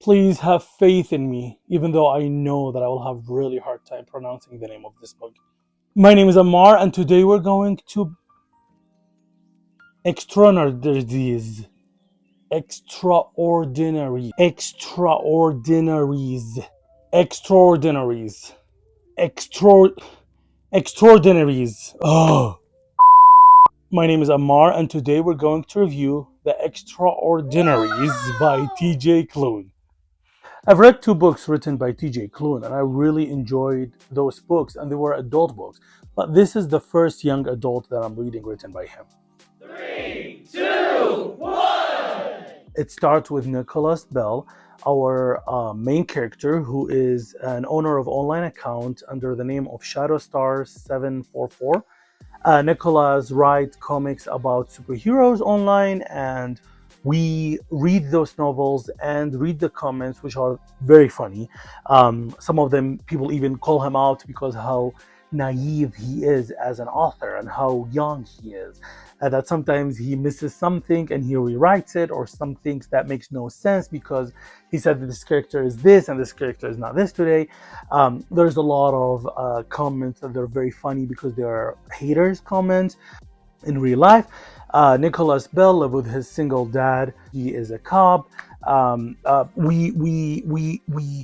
Please have faith in me, even though I know that I will have really hard time pronouncing the name of this book. My name is Ammar, and today we're going to Extraordinaries. Extraordinaries. Extraordinaries. Extra Extraordinaries. Oh. My name is Ammar, and today we're going to review The Extraordinaries by TJ Klune. I've read two books written by TJ Klune, and I really enjoyed those books, and they were adult books. But this is the first young adult that I'm reading written by him. 3, 2, 1! It starts with Nicholas Bell, our main character, who is an owner of online account under the name of Shadowstar744. Nicholas writes comics about superheroes online, and we read those novels and read the comments, which are very funny. Some of them, people even call him out because how naive he is as an author and how young he is. That sometimes he misses something and he rewrites it, or some things that makes no sense because he said that this character is this and this character is not this today. There's a lot of comments that are very funny because they are haters comments. In real life, Nicholas Bell lived with his single dad. He is a cop. We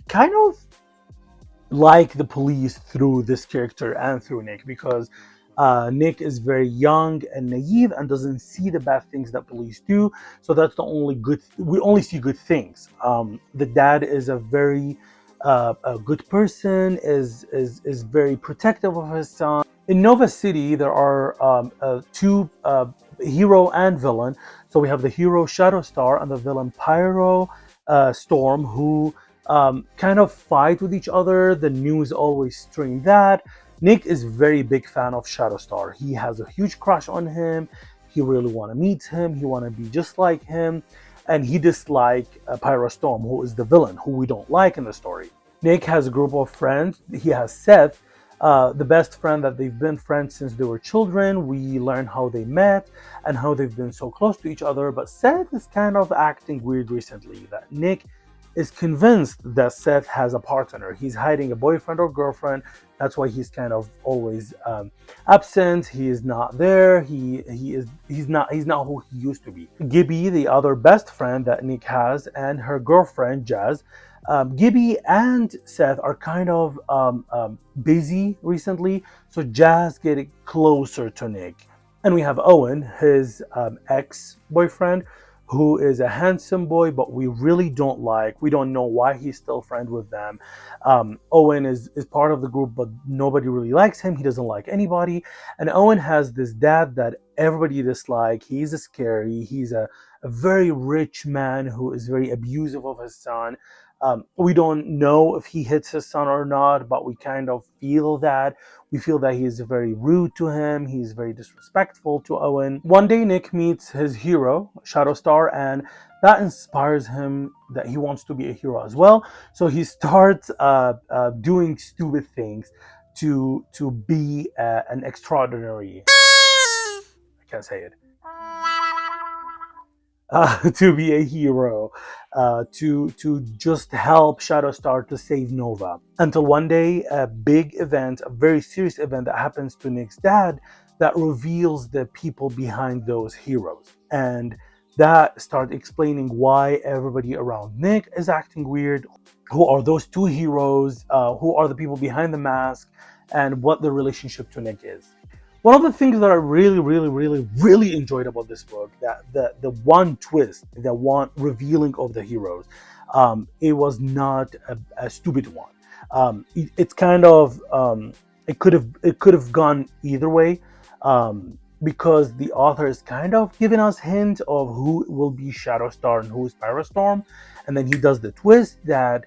kind of like the police through this character and through Nick, because Nick is very young and naive and doesn't see the bad things that police do. So that's the only good. We only see good things. The dad is a very a good person. Is very protective of his son. In Nova City, there are two hero and villain. So we have the hero Shadowstar and the villain Pyro Storm, who kind of fight with each other. The news always stream that. Nick is very big fan of Shadowstar. He has a huge crush on him. He really want to meet him. He want to be just like him. And he dislike Pyro Storm, who is the villain, who we don't like in the story. Nick has a group of friends. He has Seth, the best friend that they've been friends since they were children. We learn how they met and how they've been so close to each other. But Seth is kind of acting weird recently. That Nick is convinced that Seth has a partner. He's hiding a boyfriend or girlfriend. That's why he's kind of always absent. He is not there. He's not who he used to be. Gibby, the other best friend that Nick has, and her girlfriend Jazz. Gibby and Seth are kind of busy recently, so Jazz getting closer to Nick. And we have Owen, his ex-boyfriend, who is a handsome boy, but we really don't like. We don't know why he's still friends with them. Owen is part of the group, but nobody really likes him. He doesn't like anybody. And Owen has this dad that everybody dislikes. He's scary. He's a very rich man who is very abusive of his son. We don't know if he hits his son or not, but we kind of feel that. We feel that he is very rude to him. He's very disrespectful to Owen. One day, Nick meets his hero, Shadowstar, and that inspires him that he wants to be a hero as well. So he starts doing stupid things to be an extraordinary. I can't say it. To be a hero, to just help Shadowstar to save Nova. Until one day, a big event, a very serious event that happens to Nick's dad, that reveals the people behind those heroes. And that starts explaining why everybody around Nick is acting weird. Who are those two heroes? Who are the people behind the mask? And what the relationship to Nick is. One of the things that I really enjoyed about this book, that the one twist, the one revealing of the heroes, it was not a stupid one. It's kind of it could have gone either way, because the author is kind of giving us hint of who will be Shadowstar and who is Pyro Storm, and then he does the twist that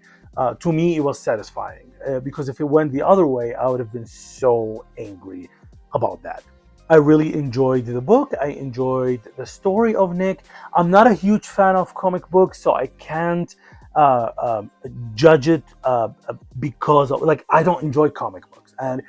to me it was satisfying, because if it went the other way, I would have been so angry about that. I really enjoyed the book. I enjoyed the story of Nick. I'm not a huge fan of comic books, so I can't judge it because of, like, I don't enjoy comic books, and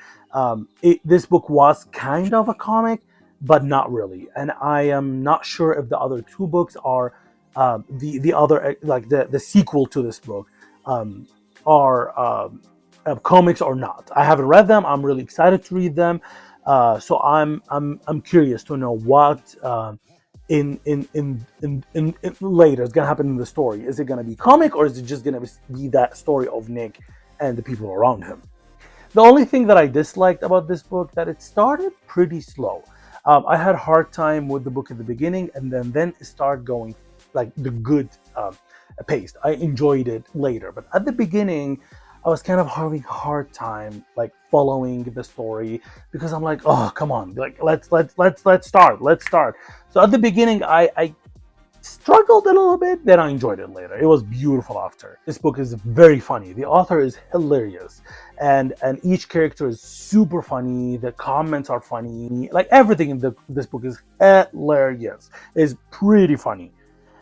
this book was kind of a comic, but not really. And I am not sure if the other two books are the other, like the sequel to this book, um, are comics or not. I haven't read them. I'm really excited to read them. So I'm curious to know what in later is gonna happen in the story. Is it gonna be comic, or is it just gonna be that story of Nick and the people around him? The only thing that I disliked about this book that it started pretty slow. I had a hard time with the book at the beginning, and then it started going like the good pace. I enjoyed it later, but at the beginning, I was kind of having a hard time like following the story because I'm like, oh come on, like let's start. So at the beginning, I struggled a little bit, then I enjoyed it later. It was beautiful after. This book is very funny. The author is hilarious. And each character is super funny. The comments are funny. Like everything in this book is hilarious. It's pretty funny.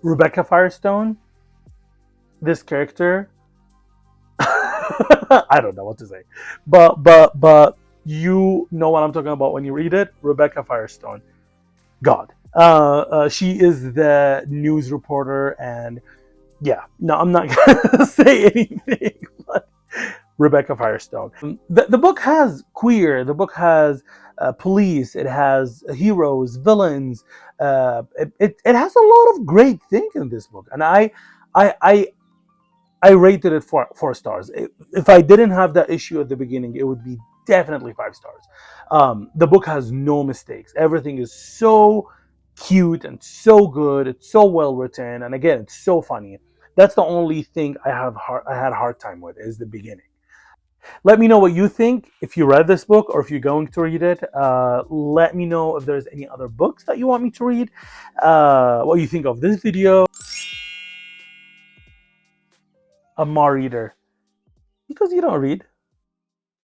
Rebecca Firestone, this character, I don't know what to say. But you know what I'm talking about when you read it. Rebecca Firestone. God. She is the news reporter, and yeah, no, I'm not gonna say anything. But Rebecca Firestone. The book has queer. The book has police. It has heroes, villains. It has a lot of great things in this book, and I I I rated it 4 stars. If I didn't have that issue at the beginning, it would be definitely 5 stars. The book has no mistakes. Everything is so cute and so good. It's so well written, and again, it's so funny. That's the only thing I had a hard time with is the beginning. Let me know what you think if you read this book or if you're going to read it. Let me know if there's any other books that you want me to read. What you think of this video. AmmaReader, because you don't read.